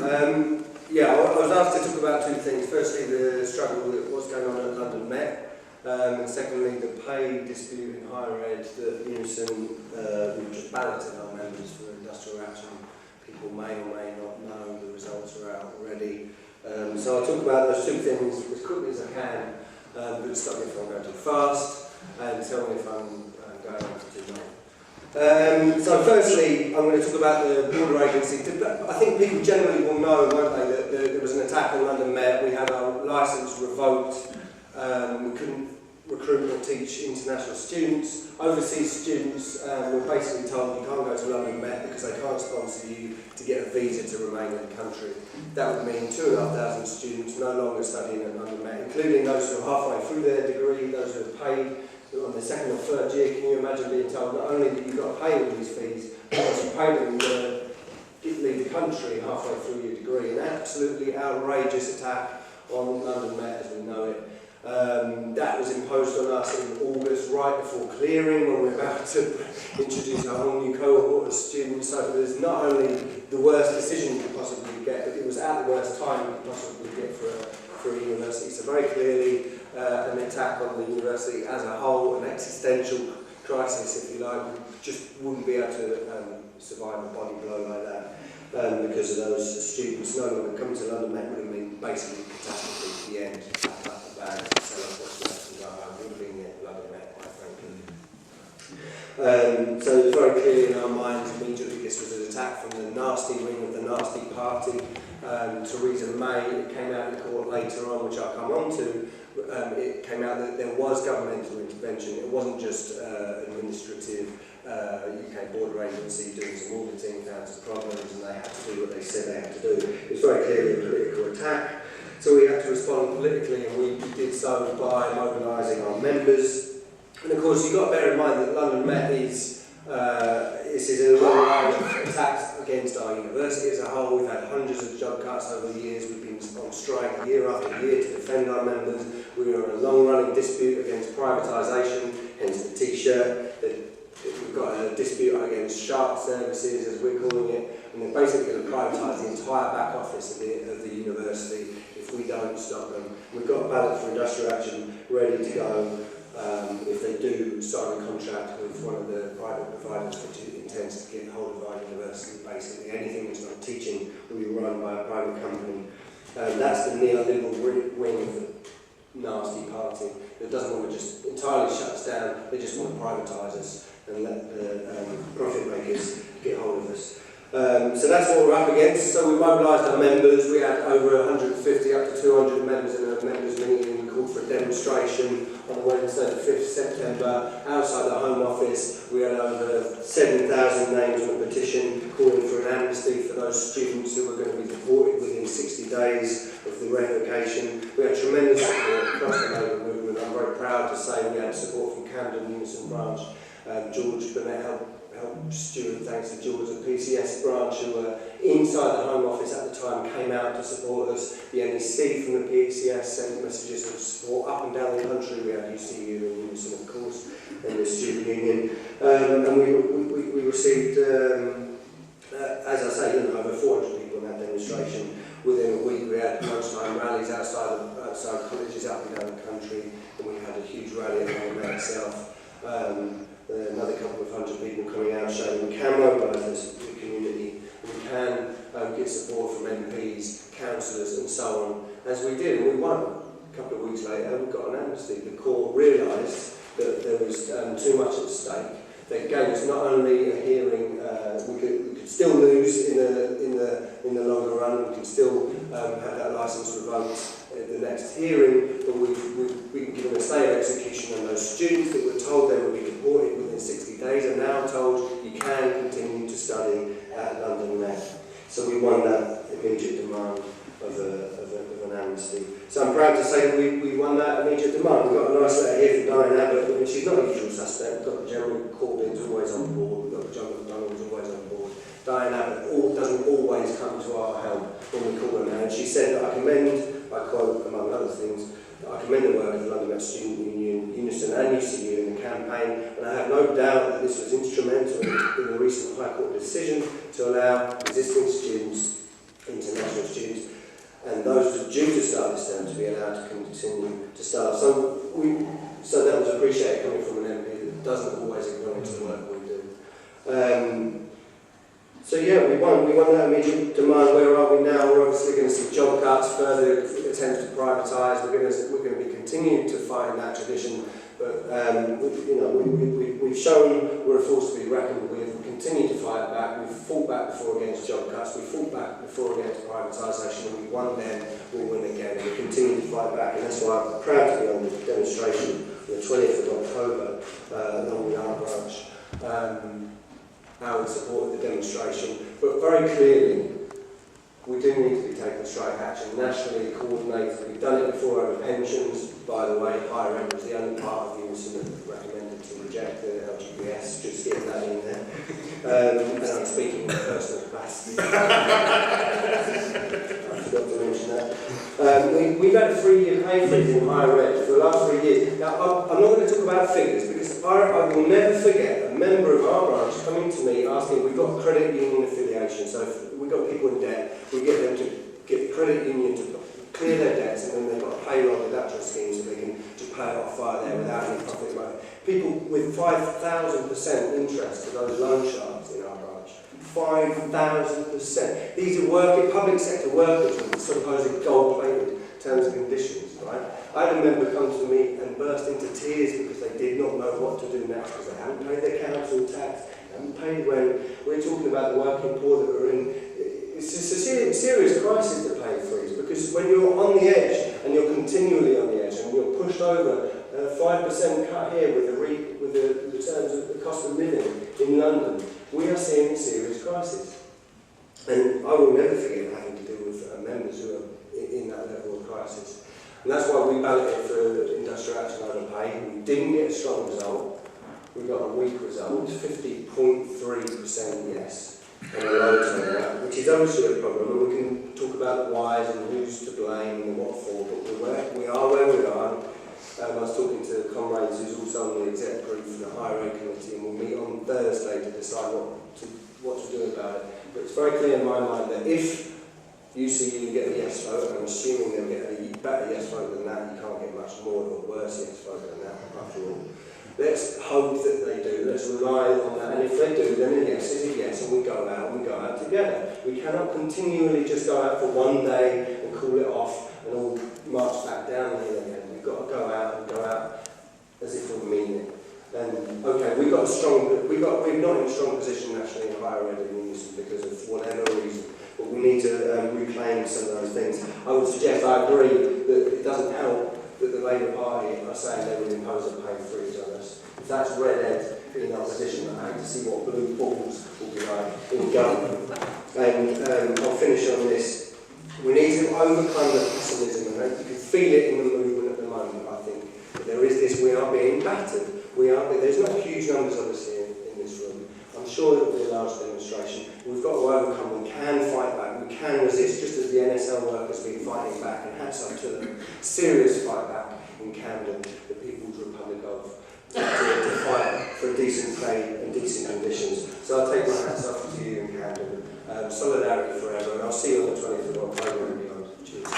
Yeah, I was asked to talk about two things. Firstly, the struggle with what's going on at London Met, and secondly, the pay dispute in higher ed that UNISON, we've just balloted our members for industrial action. People may or may not know the results are out already. So I'll talk about those two things as quickly as I can, but stop me if I'm going too fast, and tell me if I'm going on for too long. So firstly, I'm going to talk about the border agency. I think people generally will know, won't they, that there was an attack on London Met. We had our licence revoked. We couldn't recruit or teach international students. Overseas students were basically told you can't go to London Met because they can't sponsor you to get a visa to remain in the country. That would mean 2,500 students no longer studying at London Met, including those who are halfway through their degree, those who are paid on the second or third year. Can you imagine being told not only that you've got to pay all these fees, but once you pay them, you've got to leave the country halfway through your degree? An absolutely outrageous attack on London Met as we know it. That was imposed on us in August, right before clearing, when we're about to introduce a whole new cohort of students. So it was not only the worst decision you could possibly get, but it was at the worst time you could possibly get for a university. So very clearly an attack on the university as a whole, an existential crisis, if you like. We just wouldn't be able to survive a body blow like that because of those students no longer coming to London Met. Would have been basically catastrophe at the end. So what's left to go home would have been at London Met, quite frankly. So it was very clear in our minds immediately this was an attack from the nasty wing of the nasty party. Theresa May, it came out in court later on, which I'll come on to. It came out that there was governmental intervention. It wasn't just administrative UK border agency doing some auditing, found some problems, and they had to do what they said they had to do. It was very clearly a political attack. So we had to respond politically, and we did so by mobilising our members. And of course, you've got to bear in mind that London Met is a long line of attacks against our university as a whole. We've had hundreds of job cuts over the years. We've been on strike year after year to defend our members. We are in a long-running dispute against privatisation, hence the T-shirt. We've got a dispute against shark services, as we're calling it, and they're basically going to privatise the entire back office of the university if we don't stop them. We've got a ballot for industrial action ready to go if they do sign a contract with one of the private providers which intends to get hold of our university. Basically anything that's not teaching will be run by a private company. That's the neoliberal wing of the nasty party that doesn't want to just entirely shut us down. They just want to privatise us and let the profit makers get hold of us. So that's what we're up against. So we mobilised our members. We had over 150 up to 200 members in a members meeting. We called for a demonstration on Wednesday the 5th September outside the Home Office. We had over 7,000 names on a petition calling for an amnesty for those students who were going to be deported within 60 days of the revocation. We had tremendous support across the Labour movement. I'm very proud to say we had support from Camden UNISON branch. George Burnett helped Stuart, thanks to George, the PCS branch, who were inside the Home Office at the time, came out to support us. The NEC from the PCS sent messages of support up and down the country. We had UCU and UNISON, of course, and the Student Union. And we received, as I say, over 400 people in that demonstration. Within a week, we had lunchtime rallies outside colleges up and down the country, and we had a huge rally at London Met itself. Another couple of hundred people coming out showing we can mobilise the community, we can get support from MPs, councillors and so on, as we did, and we won. A couple of weeks later we got an amnesty. The court realised that there was too much at stake. They gave us not only a hearing, we could still lose in the longer run, we can still have that licence revoked at the next hearing, but we've been given a stay of execution, and those students that were told they would be deported within 60 days are now told you can continue to study at London Met. So we won that immediate demand of an amnesty. So I'm proud to say that we won that immediate demand. We've got a nice letter here from Diane Abbott. I mean, she's not a usual suspect. We've got Jeremy Corbyn who's always on board. We've got John McDonnell who's always on board. Diane Abbott doesn't always come to our help when we call her now. And she said that I quote, among other things, I commend the work of the London Met Student Union, UNISON and UCU in the campaign, and I have no doubt that this was instrumental in the recent High Court decision to allow existing students international concentration of students, and those that are due to start this term to be allowed to continue to start. So that was appreciated coming from an MP that doesn't always acknowledge the work we do. So yeah, we won that immediate demand. Where are we now? We're obviously going to see job cuts, further attempts to privatise. We're going to be continuing to fight in that tradition. But we've shown we're a force to be reckoned with. We continue to fight back. We've fought back before against job cuts. We fought back before against privatisation, and we won then. We'll win again. And we continue to fight back, and that's why I'm proud to be on the demonstration on the 20th of October along with our branch. Our support of the demonstration, but very clearly we do need to be taking strike action, nationally coordinated. We've done it before over pensions, by the way. Higher Ed was the only part of the UNISON that recommended to reject the LGPS, just getting that in there. And I'm speaking in personal capacity. I forgot to mention that. We've had a 3-year pay freeze in higher ed for the last 3 years. Now, I'm not going to talk about figures because I will never forget a member of our branch coming to me asking, we've got credit union affiliation, so if we've got people in debt, we get them to get the credit union to clear their debts, and then they've got a payroll deduction scheme so they can just pay it off fire there without any profit money. People with 5,000% interest to those loan sharks in our branch. 5,000%. These are public sector workers with supposed gold-plated terms and conditions, right? I had a member come to me and burst into tears because they did not know what to do next because they hadn't paid their council tax, they hadn't paid rent. We're talking about the working poor that are in. It's just a serious crisis, the pay freeze, because when you're on the edge and you're continually on the edge and you're pushed over 5% cut here with the terms of the cost of living in London, we are seeing a serious crisis. And I will never forget having to deal with members who are in that level of crisis. And that's why we balloted for industrial action over pay. We didn't get a strong result. We got a weak result, 50.3% yes. On a low turnout, which is obviously a problem, and we can talk about the whys and who's to blame and what for, but we are where we are. I was talking to comrades who's also on the exec group for the higher ed committee, and we'll meet on Thursday to decide what to do about it. But it's very clear in my mind that if UCU get a yes vote, and I'm assuming they'll get a better yes vote than that, you can't get much more or worse yes vote than that after all. Let's hope that they do, let's rely on that, and if they do, then a yes is a yes, and we go out together. We cannot continually just go out for one day and call it off and all march back down the hill again. We've got to go out as if we mean it. And okay, we're not in a strong position nationally in higher ed in UNISON because of whatever reason, but we need to reclaim some of those things. I would suggest, I agree, that it doesn't help that the Labour Party are saying they will impose a pay freeze on us. If that's red ed in opposition, I hate to see what blue balls will be like in government. And I'll finish on this. We need to overcome the pessimism, and you can feel it in the movement at the moment, I think. But there is this, we are being battered. There's not huge numbers obviously in this room. I'm sure it will be a large demonstration. We've got to overcome, we can fight back, we can resist, just as the NSL workers have been fighting back, and hats up to them. Serious fight back in Camden, the People's Republic of, to fight for decent pay and decent conditions. So I'll take my hats off to you in Camden. Solidarity forever, and I'll see you on the 20th of October and beyond. Cheers.